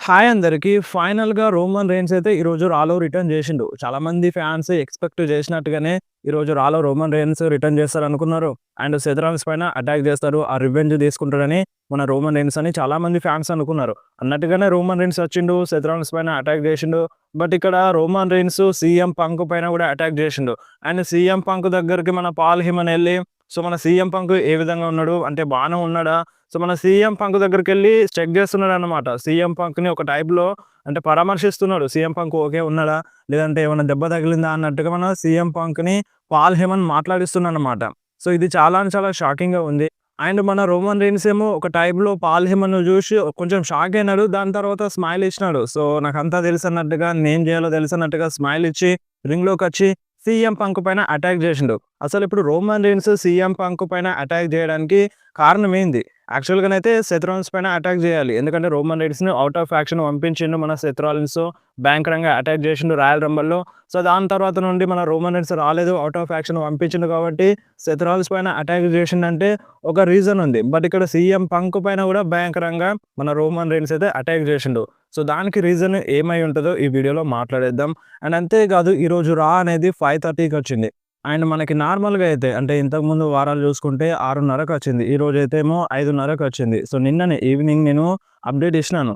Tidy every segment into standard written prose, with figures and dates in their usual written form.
Hi అందరికి. ఫైనల్‌గా 'Roman Reigns' అయితే ఈరోజు 'రా'లో రిటర్న్ జేశిండు. చాలామంది ఫ్యాన్స్ ఎక్స్‌పెక్ట్ జేసినట్టుగానే ఈరోజు 'రా'లో 'రోమన్ రైన్స్' రిటర్న్ జేస్తారనుకున్నారు. అండ్ 'సెత్ రాల్స్' పైన అటాక్ జేస్తారు. ఆ రివెంజ్ తీసుకుంటాడని మన 'రోమన్ రైన్స్' అని చాలామంది ఫ్యాన్స్ అనుకున్నారు. అన్నట్టుగానే 'రోమన్ రైన్స్' వచ్చిండు. 'సెత్ రాల్స్' పైన అటాక్ జేశిండు. బట్ ఇక్కడ 'రోమన్ రైన్స్' 'సీఎం పంక్' పైన గూడా అటాక్ జేశిండు. అండ్ 'సీఎం పంక్' దగ్గరికి మన 'పాల్ హేమన్' ఎళ్లి మన 'సీఎం పంక్' ఏ విధంగా ఉన్నాడు? అంటే బానే ఉన్నాడా? మన 'సీఎం పంక్' దగ్గరికెళ్ళి చెక్ జేస్తున్నాడన్నమాట. 'సీఎం పంక్‌ని' ఒక టైప్‌లో అంటే పరామర్శిస్తున్నాడు. 'సీఎం పంక్' ఓకే ఉన్నాడా? లేదంటే ఏమన్నా దెబ్బ తగిలిందా? అన్నట్టుగా మన 'సీఎం పంక్‌ని' 'పాల్ హేమన్' మాట్లాడిస్తున్నాడన్నమాట. ఇది చాలా అంటే చాలా షాకింగ్‌గా ఉంది. అండ్ మన 'రోమన్ రైన్స్' ఏమో ఒక టైప్‌లో 'పాల్ హేమన్‌ని' జూసి కొంచెం షాక్ అయినాడు. దాని తర్వాత స్మైల్ ఇచ్చినాడు. నాకంతా తెలుసన్నట్టుగా, నేనేం జేయాలో తెలుసన్నట్టుగా స్మైల్ ఇచ్చి రింగ్‌లోకొచ్చి 'సీఎం పంక్' పైన అటాక్ జేశిండు. అసలిప్పుడు 'రోమన్ రైన్స్' 'సీఎం పంక్' పైన అటాక్ జేయడానికి కారణం ఏంది? యాక్చువల్‌గానైతే 'సెత్ రాలిన్స్' పైన అటాక్ జేయాలి. ఎందుకంటే 'రోమన్ రైన్స్‌ని' ఔట్ ఆఫ్ యాక్షన్ పంపించిండు మన 'సెత్ రాలిన్స్'. భయంకరంగా అటాక్ జేశిండు 'రాయల్ రంబల్‌లో'. దాని తర్వాత నుండి మన 'రోమన్ రైన్స్' రాలేదు. ఔట్ ఆఫ్ యాక్షన్ పంపించిండు కాబట్టి 'సెత్ రాలిన్స్' పైన అటాక్ జేశిండంటే ఒక రీజన్ ఉంది. బట్ ఇక్కడ 'సీఎం పంక్' పైన గూడా భయంకరంగా మన 'రోమన్ రైన్స్' అయితే అటాక్ జేశిండు. దానికి రీజన్ ఏమై ఉంటదో ఈ వీడియోలో మాట్లాడేద్దాం. అండ్ అంతేకాదు ఈరోజు 'రా' అనేది 5:30కి వచ్చింది. అండ్ మనకి నార్మల్‌గా అయితే అంటే ఇంతకుముందు వారాలు చూసుకుంటే 6:30కి వచ్చింది. ఈరోజైతే ఏమో 5:30కి వచ్చింది. నిన్ననే ఈవినింగ్ నేను అప్డేట్ ఇచ్చినాను.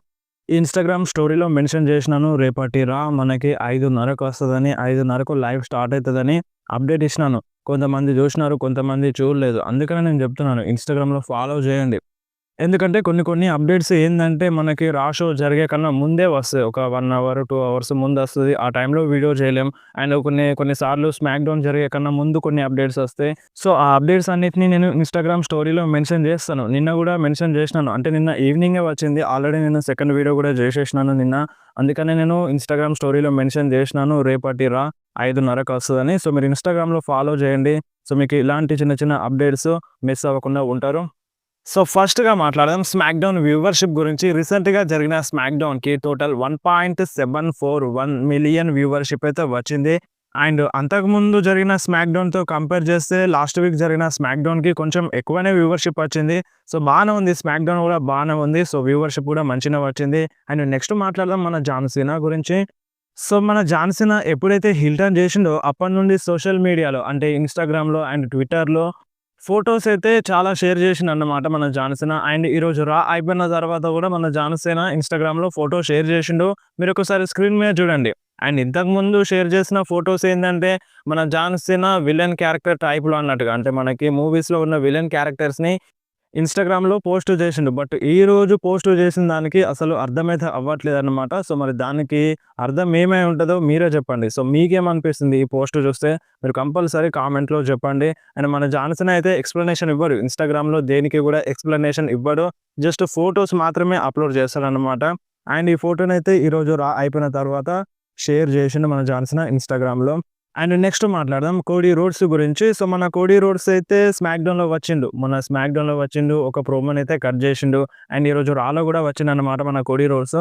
ఇన్‌స్టాగ్రామ్ స్టోరీలో మెన్షన్ చేసినాను. రేపటి 'రా' మనకి 5:30కి వస్తదని, 5:30కు లైవ్ స్టార్ట్ అయితదని అప్డేట్ ఇచ్చినాను. కొంతమంది చూసినారు, కొంతమంది చూడలేదు. అందుకనే నేను చెప్తున్నాను ఇన్‌స్టాగ్రామ్‌లో ఫాలో చేయండి. ఎందుకంటే కొన్ని కొన్ని అప్డేట్స్ ఏందంటే మనకి 'రా' షో జరిగే కన్నా ముందే వస్తాయి. ఒక 1 అవర్, 2 అవర్స్ ముందొస్తది. ఆ టైంలో వీడియో చేయలేం. అండ్ కొన్ని సార్లు స్మాక్ డౌన్ జరిగే కన్నా ముందు కొన్ని అప్డేట్స్ వస్తాయి. ఆ అప్డేట్స్ అన్నిటిని నేను ఇన్‌స్టాగ్రామ్ స్టోరీలో మెన్షన్ చేస్తాను. నిన్న గూడా మెన్షన్ చేసినాను. అంటే నిన్న ఈవినింగే వచ్చింది. ఆల్రెడీ నేను సెకండ్ వీడియో గూడా చేసేసినాను నిన్న. అందుకనే నేను ఇన్‌స్టాగ్రామ్ స్టోరీలో మెన్షన్ చేసినాను. రేపటి 'రా' 5:30కి వస్తదని. మీరు ఇన్‌స్టాగ్రామ్‌లో ఫాలో చేయండి. మీకు ఇలాంటి చిన్న చిన్న అప్డేట్స్ మిస్ అవ్వకుండా ఉంటారు. ఫస్ట్‌గా మాట్లాడదాం స్మాక్ డౌన్ వ్యూవర్‌షిప్ గురించి. రీసెంట్‌గా జరిగిన స్మాక్ డౌన్‌కి టోటల్ 1.741 మిలియన్ వ్యూవర్‌షిప్ అయితే వచ్చింది. అండ్ అంతకుముందు జరిగిన స్మాక్ డౌన్‌తో కంపేర్ చేస్తే లాస్ట్ వీక్ జరిగిన స్మాక్ డౌన్‌కి కొంచెం ఎక్కువనే వ్యూవర్‌షిప్ వచ్చింది. బానే ఉంది. స్మాక్ డౌన్ కూడా బానే ఉంది. వ్యూవర్‌షిప్ కూడా మంచిగానే వచ్చింది. అండ్ నెక్స్ట్ మాట్లాడదాం మన జాన్ సీనా గురించి. మన జాన్ సీనా ఎప్పుడైతే హిల్ టర్న్ చేసిండో అప్పటి నుండి సోషల్ మీడియాలో అంటే ఇన్‌స్టాగ్రామ్‌లో అండ్ ట్విట్టర్‌లో ఫోటోస్ అయితే చాలా షేర్ చేసిండన్నమాట మన జాన్ సీనా. అండ్ ఈరోజు 'రా' అయిపోయిన తర్వాత కూడా మన జాన్ సీనా ఇన్‌స్టాగ్రామ్‌లో ఫోటో షేర్ చేసిండు. మీరొకసారి స్క్రీన్ మీద చూడండి. అండ్ ఇంతకుముందు షేర్ చేసిన ఫోటోస్ ఏందంటే మన జాన్ సీనా విలన్ క్యారెక్టర్ టైప్‌లో అన్నట్టుగా. అంటే మనకి మూవీస్‌లో ఉన్న విలన్ క్యారెక్టర్స్‌ని ఇన్‌స్టాగ్రామ్‌లో పోస్ట్ చేసిండు. బట్ ఈరోజు పోస్ట్ చేసిన దానికి అసలు అర్థమైతే అవ్వట్లేదన్నమాట. మరి దానికి అర్థం ఏమై ఉంటదో మీరే చెప్పండి. మీకేమనిపిస్తుంది ఈ పోస్ట్ చూస్తే? మీరు కంపల్సరీ కామెంట్‌లో చెప్పండి. అండ్ మన జాన్సన్ అయితే ఎక్స్‌ప్లనేషన్ ఇవ్వడు. ఇన్‌స్టాగ్రామ్‌లో దేనికి కూడా ఎక్స్‌ప్లనేషన్ ఇవ్వడు. జస్ట్ ఫోటోస్ మాత్రమే అప్‌లోడ్ చేస్తాడన్నమాట. అండ్ ఈ ఫోటోనైతే ఈరోజు 'రా' అయిపోయిన తర్వాత షేర్ చేసిండు మన జాన్సన్ ఇన్‌స్టాగ్రామ్‌లో. అండ్ నెక్స్ట్ మాట్లాడదాం 'కోడీ రోడ్స్' గురించి. మన 'కోడీ రోడ్స్' అయితే స్మాక్ డౌన్‌లో వచ్చిండు. మొన్న స్మాక్ డౌన్‌లో వచ్చిండు. ఒక ప్రోమోనైతే కట్ చేసిండు. అండ్ ఈరోజు 'రా'లో కూడా వచ్చిండన్నమాట మన 'Cody roads.'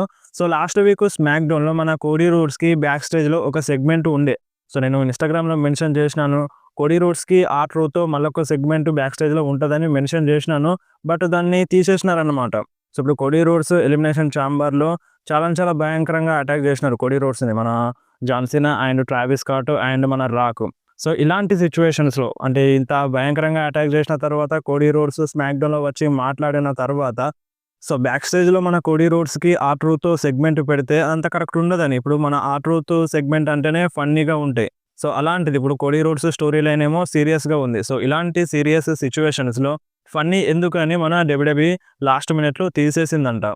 Last week smack డౌన్‌లో మన 'కోడీ రోడ్స్‌కి' బ్యాక్ స్టేజ్‌లో ఒక సెగ్మెంట్ ఉండే. నేను ఇన్‌స్టాగ్రామ్‌లో మెన్షన్ చేసినాను. 'కోడీ రోడ్స్‌కి' ఆర్ట్‌రోతో మళ్ళొక సెగ్మెంట్ బ్యాక్ స్టేజ్‌లో ఉంటదని మెన్షన్ చేసినాను. బట్ దాన్ని తీసేసినారన్నమాట. ఇప్పుడు 'కోడీ రోడ్స్' ఎలిమినేషన్ ఛాంబర్‌లో చాలా చాలా భయంకరంగా అటాక్ చేసినారు 'కోడీ రోడ్స్‌ని. మన John Cena and Travis Scott and మన 'రాక్.' ఇలాంటి సిట్యుయేషన్స్‌లో అంటే ఇంత భయంకరంగా అటాక్ చేసిన తర్వాత 'కోడీ రోడ్స్' స్మాక్ డౌన్‌లో వచ్చి మాట్లాడిన తర్వాత బ్యాక్ స్టేజ్‌లో మన 'కోడీ రోడ్స్‌కి' ఆర్ట్‌రూతో సెగ్మెంట్ పెడితే అంత కరెక్ట్ ఉండదని. ఇప్పుడు మన ఆర్ట్‌రూతో సెగ్మెంట్ అంటేనే ఫన్నీగా ఉంటాయి. అలాంటిది ఇప్పుడు 'కోడీ రోడ్స్' స్టోరీ లైన్ ఏమో సీరియస్‌గా ఉంది. ఇలాంటి సీరియస్ సిట్యుయేషన్స్‌లో ఫన్నీ ఎందుకని మన డబ్ల్యూడబ్ల్యూఈ లాస్ట్ మినిట్‌లో తీసేసిందంట.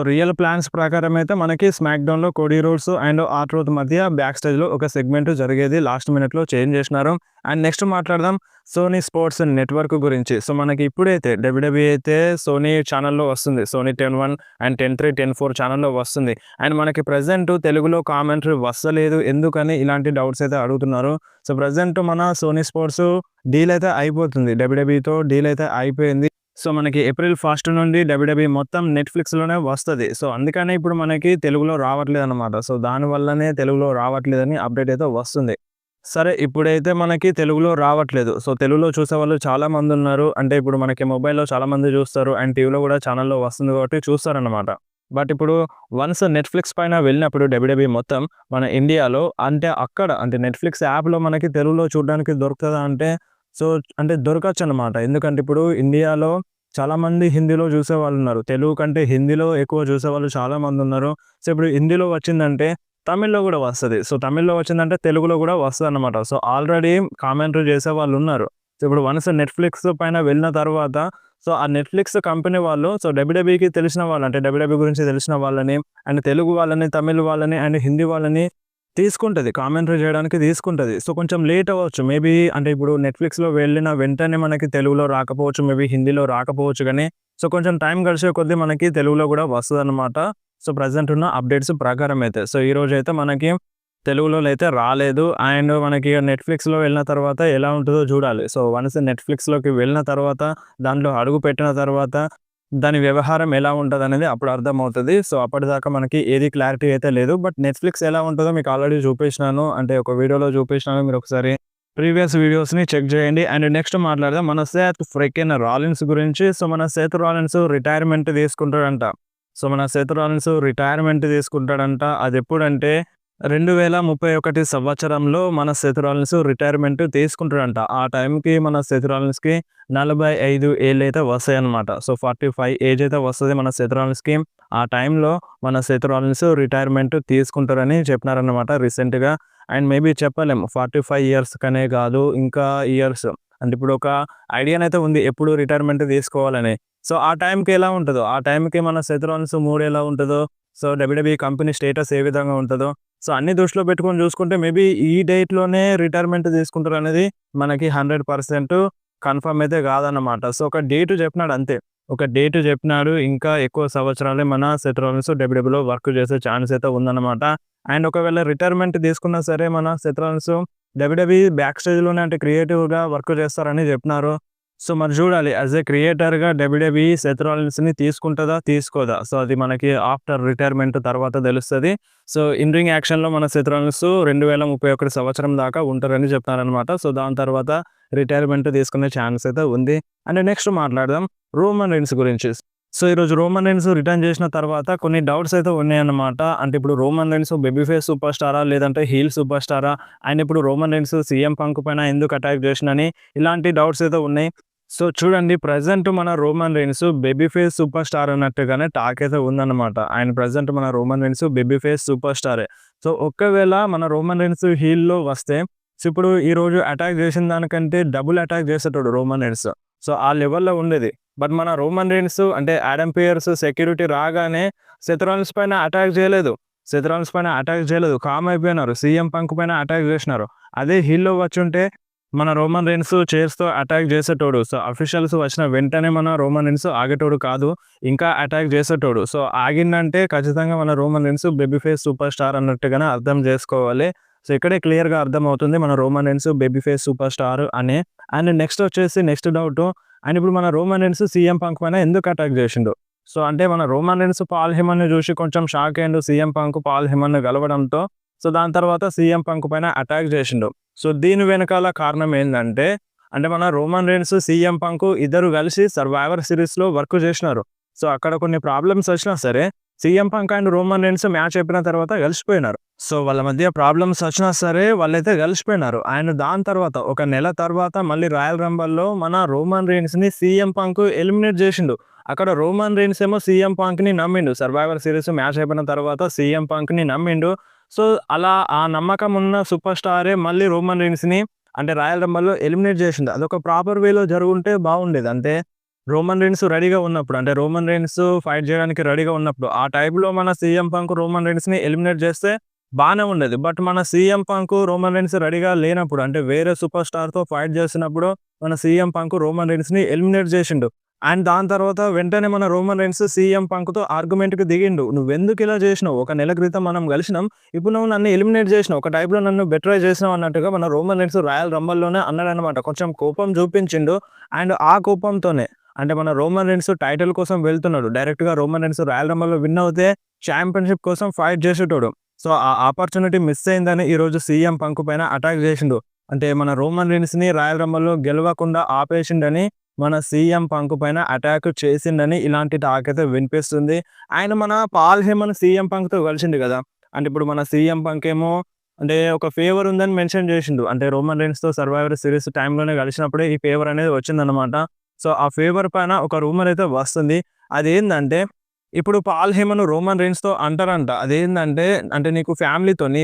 రియల్ ప్లాన్స్ ప్రకారం అయితే మనకి స్మాక్ డౌన్‌లో 'కోడీ రోడ్స్' అండ్ ఆర్ట్‌రోత్ మధ్య బ్యాక్ స్టేజ్‌లో ఒక సెగ్మెంట్ జరిగేది. లాస్ట్ మినిట్‌లో చేంజ్ చేసినారు. అండ్ నెక్స్ట్ మాట్లాడదాం సోనీ స్పోర్ట్స్ నెట్వర్క్ గురించి. మనకి ఇప్పుడైతే డబ్ల్యూడబ్ల్యూఈ అయితే సోనీ ఛానెల్‌లో వస్తుంది. సోనీ 10-1 అండ్ 10-3, 10-4 ఛానెల్‌లో వస్తుంది. అండ్ మనకి ప్రెజెంట్ తెలుగులో కామెంటరీ వస్తలేదు. ఎందుకని ఇలాంటి డౌట్స్ అయితే అడుగుతున్నారు. ప్రెజెంట్ మన సోనీ స్పోర్ట్స్ డీల్ అయితే అయిపోతుంది. డబ్ల్యూడబ్ల్యూఈతో డీల్ అయితే అయిపోయింది. మనకి ఏప్రిల్ 1 నుండి డబ్ల్యూడబ్ల్యూఈ మొత్తం నెట్‌ఫ్లిక్స్‌లోనే వస్తది. అందుకనే ఇప్పుడు మనకి తెలుగులో రావట్లేదన్నమాట. దానివల్లనే తెలుగులో రావట్లేదని అప్డేట్ అయితే వస్తుంది. సరే ఇప్పుడైతే మనకి తెలుగులో రావట్లేదు. తెలుగులో చూసేవాళ్ళు చాలా మందున్నారు. అంటే ఇప్పుడు మనకి మొబైల్‌లో చాలా మంది చూస్తారు. అండ్ టీవీలో కూడా ఛానెల్‌లో వస్తుంది కాబట్టి చూస్తారన్నమాట. బట్ ఇప్పుడు వన్స్ నెట్‌ఫ్లిక్స్ పైన వెళ్ళినప్పుడు డబ్ల్యూడబ్ల్యూఈ మొత్తం మన ఇండియాలో అంటే నెట్‌ఫ్లిక్స్ యాప్‌లో మనకి తెలుగులో చూడడానికి దొరుకుతదా అంటే, సో, అంటే దొరకచ్చనమాట. ఎందుకంటే ఇప్పుడు ఇండియాలో చాలామంది హిందీలో చూసేవాళ్ళున్నారు. తెలుగు కంటే హిందీలో ఎక్కువ చూసేవాళ్ళు చాలామందున్నారు. సో, ఇప్పుడు హిందీలో వచ్చిందంటే తమిళ్‌లో గూడా వస్తది. సో, తమిళ్‌లో వచ్చిందంటే తెలుగులో గూడా వస్తదనమాట. సో, ఆల్రెడీ కామెంటరీ చేసేవాళ్ళున్నారు. సో, ఇప్పుడు వన్స్ నెట్‌ఫ్లిక్స్ పైన వెళ్ళిన తర్వాత సో, ఆ నెట్‌ఫ్లిక్స్ కంపెనీ వాళ్ళు సో, డబ్ల్యూడబ్ల్యూఈకి తెలిసిన వాళ్ళు అంటే డబ్ల్యూడబ్ల్యూ గురించి తెలిసిన వాళ్ళని అండ్ తెలుగు వాళ్ళని, తమిళ్ వాళ్ళని అండ్ హిందీ వాళ్ళని తీసుకుంటది. కామెంటరీ చేయడానికి తీసుకుంటది. సో, కొంచెం లేట్ అవ్వచ్చు. మేబీ అంటే ఇప్పుడు నెట్‌ఫ్లిక్స్‌లో వెళ్ళిన వెంటనే మనకి తెలుగులో రాకపోవచ్చు. మేబీ హిందీలో రాకపోవచ్చు గానీ, సో, కొంచెం టైం గడిచే కొద్దీ మనకి తెలుగులో గూడా వస్తదనమాట. సో, ప్రెజెంట్ ఉన్న అప్డేట్స్ ప్రకారం అయితే. సో, ఈరోజైతే మనకి తెలుగులో అయితే రాలేదు. అండ్ మనకి నెట్‌ఫ్లిక్స్‌లో వెళ్ళిన తర్వాత ఎలా ఉంటదో చూడాలి. సో, వన్స్ నెట్‌ఫ్లిక్స్‌లోకి వెళ్ళిన తర్వాత, దాంట్లో అడుగు పెట్టిన తర్వాత, దాని వ్యవహారం ఎలా ఉంటదనేది అప్పుడు అర్థమవుతది. సో, అప్పటిదాకా మనకి ఏది క్లారిటీ అయితే లేదు. బట్ నెట్‌ఫ్లిక్స్ ఎలా ఉంటదో మీకు ఆల్రెడీ చూపించినాను. అంటే ఒక వీడియోలో చూపించినాను. మీరొకసారి ప్రీవియస్ వీడియోస్‌ని చెక్ చేయండి. అండ్ నెక్స్ట్ మాట్లాడదాం మన సేత్ ఫ్రీకెన్ రాలిన్స్ గురించి. సో, మన సేత్ రాలిన్స్ రిటైర్మెంట్ తీసుకుంటాడంట. సో, మన సేత్ రాలిన్స్ రిటైర్మెంట్ తీసుకుంటాడంట. అదెప్పుడంటే 2031 సంవత్సరంలో మన సేత్ రాలిన్స్ రిటైర్మెంట్ తీసుకుంటాడంట. ఆ టైంకి మన సేత్ రాలిన్స్‌కి 45 ఏళ్ళైతే వస్తాయన్నమాట. సో, 45 ఏజ్ అయితే వస్తది మన సేత్ రాలిన్స్‌కి. ఆ టైంలో మన సేత్ రాలిన్స్ రిటైర్మెంట్ తీసుకుంటారని చెప్పినారన్నమాట రీసెంట్‌గా. అండ్ మేబీ చెప్పలేం 45 ఇయర్స్ కనే కాదు ఇంకా ఇయర్స్. అంటే ఇప్పుడు ఒక ఐడియానైతే ఉంది ఎప్పుడు రిటైర్మెంట్ తీసుకోవాలని. సో, ఆ టైంకి ఎలా ఉంటదో, ఆ టైంకి మన సేత్ రాలిన్స్ మూడ్ ఎలా ఉంటదో, సో, డబ్ల్యూడబ్ల్యూఈ కంపెనీ స్టేటస్ ఏ విధంగా ఉంటదో, సో, అన్నీ దృష్టిలో పెట్టుకొని చూసుకుంటే మేబీ ఈ డేట్‌లోనే రిటైర్మెంట్ తీసుకుంటారనేది మనకి 100% కన్ఫర్మ్ అయితే కాదన్నమాట. సో, ఒక డేట్ చెప్పినాడు అంతే. ఒక డేట్ చెప్పినాడు. ఇంకా ఎక్కువ సంవత్సరాలే మన సేత్ రాలిన్స్ డబ్ల్యూడబ్ల్యూఈలో వర్క్ చేసే ఛాన్స్ అయితే ఉందన్నమాట. అండ్ ఒకవేళ రిటైర్మెంట్ తీసుకున్నా సరే మన సేత్ రాలిన్స్ డబ్ల్యూడబ్ల్యూఈ బ్యాక్ స్టేజ్‌లోనే అంటే క్రియేటివ్‌గా వర్క్ చేస్తారని చెప్పినారు. సో, మరి చూడాలి యాస్ ఎ క్రియేటర్‌గా డబ్ల్యూడబ్ల్యూఈ సేత్ రాలిన్స్‌ని తీసుకుంటదా? తీసుకోదా? సో, అది మనకి ఆఫ్టర్ రిటైర్మెంట్ తర్వాత తెలుస్తది. సో, ఇన్ రింగ్ యాక్షన్‌లో మన సేత్ రాలిన్స్ 2031 సంవత్సరం దాకా ఉంటారని చెప్తున్నారనమాట. సో, దాని తర్వాత రిటైర్మెంట్ తీసుకునే ఛాన్స్ అయితే ఉంది. అండ్ నెక్స్ట్ మాట్లాడదాం రోమన్ రీన్స్ గురించి. సో, ఈరోజు రోమన్ రీన్స్ రిటర్న్ చేసిన తర్వాత కొన్ని డౌట్స్ అయితే ఉన్నాయన్నమాట. అంటే ఇప్పుడు Roman Reigns baby face super స్టారా? లేదంటే హీల్ సూపర్ స్టారా? అండ్ ఇప్పుడు రోమన్ రీన్స్ సీఎం పంక్ పైన ఎందుకు అటాక్ చేసిండని ఇలాంటి డౌట్స్ అయితే ఉన్నాయి. సో, చూడండి ప్రెజెంట్ మన Roman Reigns baby face super star అన్నట్టుగానే టాక్ అయితే ఉందన్నమాట. అండ్ ప్రెజెంట్ మన Roman Reigns baby face super స్టారే. సో, ఒకవేళ మన రోమన్ రీన్స్ హీల్‌లో వస్తే సో, ఇప్పుడు ఈరోజు అటాక్ చేసిన దానికంటే డబుల్ అటాక్ చేసేటోడు రోమన్ రీన్స్. సో, ఆ లెవెల్‌లో ఉండేది. బట్ మన రోమన్ రీన్స్ అంటే ఆడమ్ పియర్స్ సెక్యూరిటీ రాగానే సేత్ రాలిన్స్ పైన అటాక్ చేయలేదు. సేత్ రాలిన్స్ పైన అటాక్ చేయలేదు. కామ్ అయిపోయినారు. సీఎం పంక్ పైన అటాక్ చేసినారు. అదే హీల్‌లో వచ్చుంటే మన రోమన్ రీన్స్ చైర్స్‌తో అటాక్ చేసేటోడు. సో, అఫీషియల్స్ వచ్చిన వెంటనే మన రోమన్ రీన్స్ ఆగేటోడు కాదు. ఇంకా అటాక్ చేసేటోడు. సో, ఆగిందంటే ఖచ్చితంగా మన Roman Reigns baby face super star అన్నట్టుగానే అర్థం చేసుకోవాలి. సో, ఇక్కడే క్లియర్‌గా అర్థమవుతుంది మన Roman Reigns baby face super star అని. అండ్ నెక్స్ట్ వచ్చేసి నెక్స్ట్ డౌటు అండ్ ఇప్పుడు మన రోమన్ రీన్స్ సీఎం పంక్ పైన ఎందుకు అటాక్ చేసిండు? సో, అంటే మన రోమన్ రీన్స్ పాల్ హెమన్‌ని చూసి కొంచెం షాక్ అయ్యిండు. సీఎం పంక్ పాల్ హెమన్‌ని గెలవడంతో. సో, దాని తర్వాత సీఎం పంక్ పైన అటాక్ చేసిండు. సో, దీని వెనకాల కారణం ఏందంటే, అంటే మన రోమన్ రీన్స్, సీఎం పంక్ ఇద్దరు కలిసి సర్వైవర్ సిరీస్‌లో వర్క్ చేసినారు. సో, అక్కడ కొన్ని ప్రాబ్లమ్స్ వచ్చినా సరే, CM Punk and Roman Reigns match అయిపోయిన తర్వాత కలిసిపోయినారు. సో, వాళ్ళ మధ్య ప్రాబ్లమ్స్ వచ్చినా సరే వాళ్ళైతే కలిసిపోయినారు. అండ్ దాని తర్వాత ఒక నెల తర్వాత మళ్ళీ రాయల్ రంబల్‌లో మన రోమన్ రీన్స్‌ని సీఎం పంక్ ఎలిమినేట్ చేసిండు. అక్కడ రోమన్ రీన్స్ ఏమో సీఎం పంక్‌ని నమ్మిండు. సర్వైవర్ సిరీస్ మ్యాచ్ అయిపోయిన తర్వాత సీఎం పంక్‌ని నమ్మిండు. సో, అలా ఆ నమ్మకం ఉన్న సూపర్ స్టారే మళ్ళీ రోమన్ రీన్స్‌ని అంటే రాయల్ రంబల్‌లో ఎలిమినేట్ చేసిండు. అదొక ప్రాపర్ వేలో జరుగుంటే బాగుండేది. అంటే రోమన్ రీన్స్ రెడీగా ఉన్నప్పుడు అంటే రోమన్ రీన్స్ ఫైట్ చేయడానికి రెడీగా ఉన్నప్పుడు ఆ టైంలో మన సీఎం పంక్ రోమన్ రీన్స్‌ని ఎలిమినేట్ చేస్తే బానే ఉండేది. బట్ మన సీఎం పంక్ రోమన్ రీన్స్ రెడీగా లేనప్పుడు అంటే వేరే సూపర్ స్టార్‌తో ఫైట్ చేస్తున్నప్పుడు మన సీఎం పంక్ రోమన్ రీన్స్‌ని ఎలిమినేట్ చేసిండు. అండ్ దాని తర్వాత వెంటనే మన రోమన్ రీన్స్ సీఎం పంక్‌తో ఆర్గ్యుమెంట్‌కి దిగిండు. "నువ్వెందుకు ఇలా చేసినావు? ఒక నెల క్రితం మనం కలిసినాం. ఇప్పుడు నువ్వు నన్ను ఎలిమినేట్ చేసినావు. ఒక టైప్‌లో నన్ను బెట్రే చేసినావు" అన్నట్టుగా మన రోమన్ రీన్స్ రాయల్ రంబల్‌లోనే అన్నాడన్నమాట. కొంచెం కోపం చూపించిండు. అండ్ ఆ కోపంతోనే అంటే మన రోమన్ రీన్స్ టైటిల్ కోసం వెళ్తున్నాడు. డైరెక్ట్‌గా రోమన్ రీన్స్ రాయల్ రంబల్‌లో విన్ అవుతే చాంపియన్‌షిప్ కోసం ఫైట్ చేసేటోడు. సో, ఆ ఆపర్చునిటీ మిస్ అయిందని ఈరోజు సీఎం పంక్ పైన అటాక్ చేసిండు. అంటే మన రోమన్ రీన్స్‌ని రాయల్ రంబల్‌లో గెలవకుండా ఆపేసిండని మన సీఎం పంక్ పైన అటాక్ చేసిండని ఇలాంటి టాక్ అయితే వినిపిస్తుంది. ఆయన మన పాల్ హేమన్ సీఎం పంక్‌తో కలిసిండు గదా! అంటే ఇప్పుడు మన సీఎం పంక్ ఏమో అంటే ఒక ఫేవర్ ఉందని మెన్షన్ చేసిండు. అంటే రోమన్ రీన్స్‌తో సర్వైవర్ సీరీస్ టైమ్‌లోనే కలిసినప్పుడే ఈ ఫేవర్ అనేది వచ్చిందనమాట. సో, ఆ ఫేవర్ పైన ఒక రూమర్ అయితే వస్తుంది. అదేందంటే ఇప్పుడు పాల్ హేమన్ రోమన్ రీన్స్‌తో అంటారంట. అదేందంటే అంటే నీ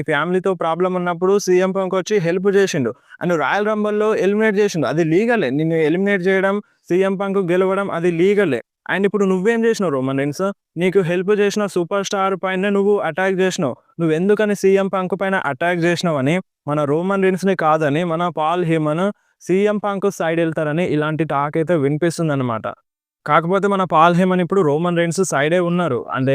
ఫ్యామిలీతో ప్రాబ్లమ్ ఉన్నప్పుడు సీఎం పంక్ వచ్చి హెల్ప్ చేసిండు. అండ్ రాయల్ రంబల్‌లో ఎలిమినేట్ చేసిండు. అది లీగలే. నిన్ను ఎలిమినేట్ చేయడం, సీఎం పంక్ గెలవడం అది లీగలే. అండ్ ఇప్పుడు నువ్వేం చేసినావు రోమన్ రీన్స్? నీకు హెల్ప్ చేసిన సూపర్ స్టార్ పైనే నువ్వు అటాక్ చేసినావు. నువ్వెందుకని సీఎం పంక్ పైన అటాక్ చేసినావని మన రోమన్ రీన్స్‌ని కాదని మన Paul Heyman CM Punk side ఎళ్తారని ఇలాంటి టాక్ అయితే వినిపిస్తుందనమాట. కాకపోతే మన పాల్ హేమన్ ఇప్పుడు రోమన్ రీన్స్ సైడే ఉన్నారు. అంటే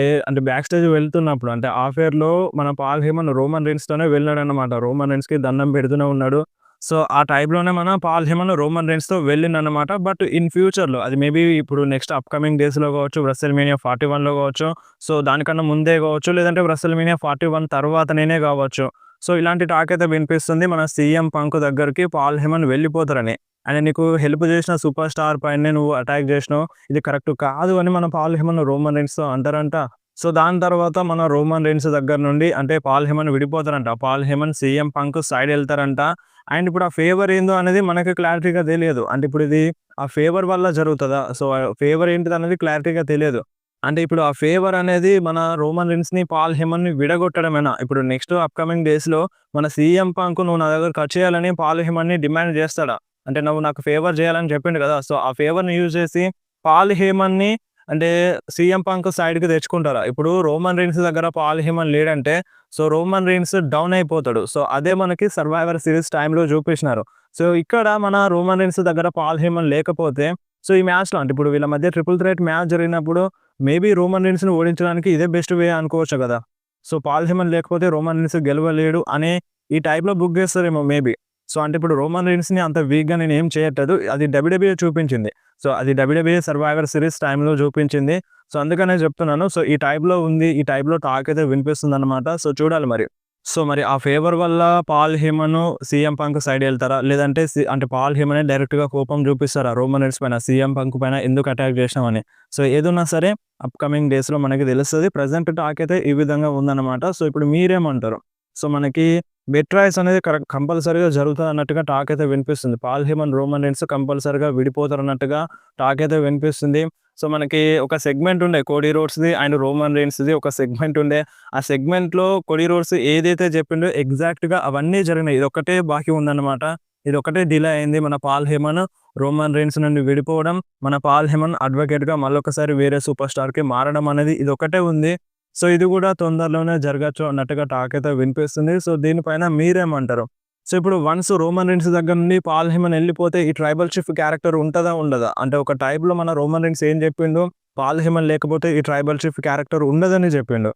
బ్యాక్ స్టేజ్ వెళ్తున్నప్పుడు అంటే హాఫ్ ఇయర్‌లో మన పాల్ హేమన్ రోమన్ రీన్స్‌తోనే వెళ్ళాడనమాట. రోమన్ రీన్స్‌కి దండం పెడుతూనే ఉన్నాడు. సో, ఆ టైంలోనే మన పాల్ హేమన్ రోమన్ రీన్స్‌తో వెళ్ళిండనమాట. బట్ ఇన్ ఫ్యూచర్‌లో అది మేబీ ఇప్పుడు నెక్స్ట్ అప్‌కమింగ్ డేస్‌లో కావచ్చు, WrestleMania 41లో కావచ్చు, సో, దానికన్నా ముందే కావచ్చు, లేదంటే WrestleMania 41 తర్వాతనైనే కావచ్చు. సో, ఇలాంటి టాక్ అయితే వినిపిస్తుంది. మన సీఎం పంక్ దగ్గరికి పాల్ హేమన్ వెళ్ళిపోతారని. అండ్ నీకు హెల్ప్ చేసిన సూపర్ స్టార్ పైనే నువ్వు అటాక్ చేసినావు. ఇది కరెక్ట్ కాదు అని మన పాల్ హేమన్ రోమన్ రీన్స్‌తో అంటారంట. సో, దాని తర్వాత మన రోమన్ రీన్స్ దగ్గర నుండి అంటే పాల్ హేమన్ విడిపోతారంట. Paul Heyman CM Punk side ఎళ్తారంట. అండ్ ఇప్పుడు ఆ ఫేవర్ ఏందో అనేది మనకి క్లారిటీగా తెలియదు. అంటే ఇప్పుడు ఇది ఆ ఫేవర్ వల్ల జరుగుతదా? సో, ఆ ఫేవర్ ఏంటిదనేది క్లారిటీగా తెలియదు. అంటే ఇప్పుడు ఆ ఫేవర్ అనేది మన రోమన్ రీన్స్‌ని, పాల్ హేమన్‌ని విడగొట్టడమేనా? ఇప్పుడు నెక్స్ట్ అప్‌కమింగ్ డేస్‌లో మన సీఎం పంక్ నువ్వు నా దగ్గర కట్ చేయాలని పాల్ హేమన్‌ని డిమాండ్ చేస్తాడా? అంటే నువ్వు నాకు ఫేవర్ చేయాలని చెప్పిండు కదా! సో, ఆ ఫేవర్‌ని యూజ్ చేసి పాల్ హేమన్‌ని అంటే సీఎం పంక్ సైడ్‌కి తెచ్చుకుంటారా? ఇప్పుడు రోమన్ రీన్స్ దగ్గర పాల్ హేమన్ లేడంటే సో, రోమన్ రీన్స్ డౌన్ అయిపోతాడు. సో, అదే మనకి సర్వైవర్ సీరీస్ టైమ్‌లో చూపించినారు. సో, ఇక్కడ మన రోమన్ రీన్స్ దగ్గర పాల్ హేమన్ లేకపోతే సో, ఈ మ్యాచ్‌లో అంటే ఇప్పుడు వీళ్ళ మధ్య ట్రిపుల్ థ్రెట్ మ్యాచ్ జరిగినప్పుడు మేబీ రోమన్ రీన్స్‌ని ఓడించడానికి ఇదే బెస్ట్ వే అనుకోవచ్చు కదా! సో, పాల్ హేమన్ లేకపోతే రోమన్ రీన్స్ గెలవలేడు అనే ఈ టైప్‌లో బుక్ చేస్తారేమో మేబీ. సో, అంటే ఇప్పుడు రోమన్ రీన్స్‌ని అంత వీక్‌గా నేనేం చేయట్లేదు. అది డబ్ల్యూడబ్ల్యూఈ చూపించింది. సో, అది డబ్ల్యూడబ్ల్యూఈ సర్వైవర్ సీరీస్ టైమ్‌లో చూపించింది. సో, అందుకనే చెప్తున్నాను. సో, ఈ టైప్‌లో ఉంది. ఈ టైప్‌లో టాక్ అయితే వినిపిస్తుందనమాట. సో, చూడాలి మరి. సో, మరి ఆ ఫేవర్ వల్ల Paul Heyman CM Punk side ఎళ్తారా? లేదంటే అంటే పాల్ హేమనే డైరెక్ట్‌గా కోపం చూపిస్తారా రోమన్ రీన్స్ పైన, సీఎం పంక్ పైన ఎందుకు అటాక్ చేసినావని? సో, ఏదున్నా సరే అప్‌కమింగ్ డేస్‌లో మనకి తెలుస్తది. ప్రెజెంట్ టాక్ అయితే ఈ విధంగా ఉందన్నమాట. సో, ఇప్పుడు మీరేమంటారు? సో, మనకి బెట్రాయ్స్ అనేది కంపల్సరీగా జరుగుతదన్నట్టుగా టాక్ అయితే వినిపిస్తుంది. పాల్ హేమన్, రోమన్ రీన్స్ కంపల్సరీగా విడిపోతారన్నట్టుగా టాక్ అయితే వినిపిస్తుంది. సో, మనకి ఒక సెగ్మెంట్ ఉండే కోడీ రోడ్స్‌ది అండ్ రోమన్ రీన్స్‌ది ఒక సెగ్మెంట్ ఉండే. ఆ సెగ్మెంట్‌లో కోడీ రోడ్స్ ఏదైతే చెప్పిండో ఎగ్జాక్ట్‌గా అవన్నీ జరిగినాయి. ఇదొక్కటే బాకీ ఉందన్నమాట. ఇదొక్కటే డిలే అయింది. మన పాల్ హేమన్, రోమన్ రీన్స్ నుండి విడిపోవడం, మన పాల్ హేమన్ అడ్వకేట్‌గా మళ్ళొకసారి వేరే సూపర్ స్టార్‌కి మారడం అనేది ఇదొక్కటే ఉంది. సో, ఇది గూడా తొందరలోనే జరగచ్చు అన్నట్టుగా టాక్ అయితే వినిపిస్తుంది. సో, దీనిపైన మీరేమంటారు? సో, ఇప్పుడు వన్స్ రోమన్ రీన్స్ దగ్గర నుండి పాల్ హేమన్ ఎళ్ళిపోతే ఈ ట్రైబల్ చిఫ్ క్యారెక్టర్ ఉంటదా? ఉండదా? అంటే ఒక టైప్‌లో మన రోమన్ రీన్స్ ఏం చెప్పిండు? పాల్ హేమన్ లేకపోతే ఈ ట్రైబల్ చిఫ్ క్యారెక్టర్ ఉండదని చెప్పిండు.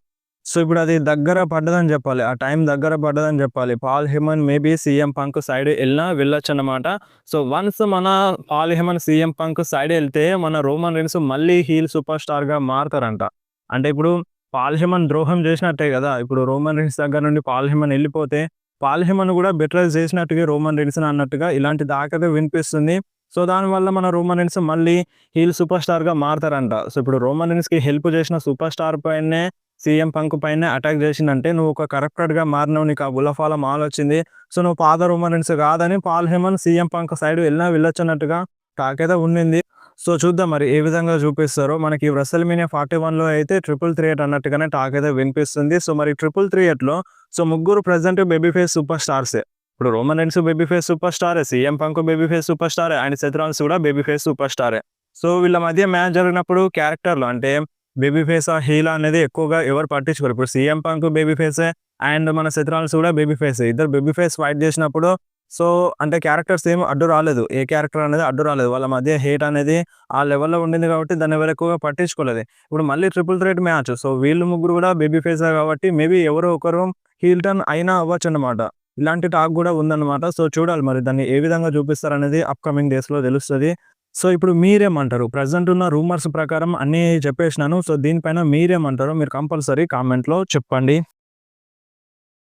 సో, ఇప్పుడు అది దగ్గర పడ్డదని జెప్పాలి. ఆ టైం దగ్గర పడ్డదని జెప్పాలి. Paul Heyman maybe CM Punk side ఎళ్ళినా వెళ్ళొచ్చన్నమాట. సో, వన్స్ మన Paul Heyman CM Punk side ఎళ్తే మన రోమన్ రీన్స్ మళ్ళీ హీల్ సూపర్ స్టార్‌గా మారతారంట. అంటే ఇప్పుడు పాల్ హేమన్ ద్రోహం జేసినట్టే గదా! ఇప్పుడు రోమన్ రీన్స్ దగ్గర నుండి పాల్ హేమన్ ఎళ్ళిపోతే, పాల్ హేమన్ గూడా బెట్రైజ్ చేసినట్టుగా రోమన్ రీన్స్‌ని అన్నట్టుగా ఇలాంటి దాకైతే వినిపిస్తుంది. సో, దానివల్ల మన రోమన్ రీన్స్ మళ్ళీ హీల్ సూపర్ స్టార్‌గా మారతారంట. సో, ఇప్పుడు రోమన్ రీన్స్‌కి హెల్ప్ చేసిన సూపర్ స్టార్ పైనే సీఎం పంక్ పైనే అటాక్ చేసిండంటే నువ్వు ఒక కరప్టెడ్‌గా మారినావు. నీకు ఆ బుల్లఫాల మాలొచ్చింది. సో, నువ్వు పాత రోమన్ రీన్స్ కాదని Paul Heyman CM Punk side ఎళ్ళినా వెళ్ళొచ్చన్నట్టుగా టాక్ అయితే ఉండింది. సో, చూద్దాం మరి ఏ విధంగా చూపిస్తారో. మనకి WrestleMania 41లో అయితే ట్రిపుల్ థ్రెట్ అన్నట్టుగానే టాక్ అయితే వినిపిస్తుంది. సో, మరి ట్రిపుల్ థ్రెట్‌లో సో, ముగ్గురు ప్రెజెంట్ బేబీ ఫేస్ సూపర్ స్టార్సే. ఇప్పుడు Roman Reigns baby face super స్టారే, CM Punk baby face super స్టారే, అండ్ సెత్ రాలిన్స్ కూడా బేబీ ఫేస్ సూపర్ స్టారే. సో, వీళ్ళ మధ్య మ్యాచ్ జరిగినప్పుడు క్యారెక్టర్‌లో అంటే బేబీ ఫేసా, హీలా అనేది ఎక్కువగా ఎవరు పట్టించుకోరు. ఇప్పుడు సీఎం పంక్ బేబీ ఫేసే అండ్ మన సెత్ రాలిన్స్ కూడా బేబీ ఫేసే. ఇద్దరు బేబీ ఫేస్ ఫైట్ చేసినప్పుడు సో, అంటే క్యారెక్టర్స్ ఏమి అడ్డు రాలేదు. ఏ క్యారెక్టర్ అనేది అడ్డు రాలేదు. వాళ్ళ మధ్య హేట్ అనేది ఆ లెవెల్‌లో ఉండింది కాబట్టి దాన్ని ఎవరు ఎక్కువగా పట్టించుకోలేదు. ఇప్పుడు మళ్ళీ ట్రిపుల్ థ్రెట్ మ్యాచ్. సో, వీళ్ళు ముగ్గురు కూడా బేబీ ఫేసే కాబట్టి మేబీ ఎవరో ఒకరు హీల్ టర్న్ అయినా అవ్వచ్చన్నమాట. ఇలాంటి టాక్ కూడా ఉందన్నమాట. సో, చూడాలి మరి దాన్ని ఏ విధంగా చూపిస్తారనేది అప్‌కమింగ్ డేస్‌లో తెలుస్తది. సో, ఇప్పుడు మీరేమంటారు? ప్రెజెంట్ ఉన్న రూమర్స్ ప్రకారం అన్నీ చెప్పేసినాను. సో, దీనిపైన మీరేమంటారో మీరు కంపల్సరీ కామెంట్‌లో చెప్పండి.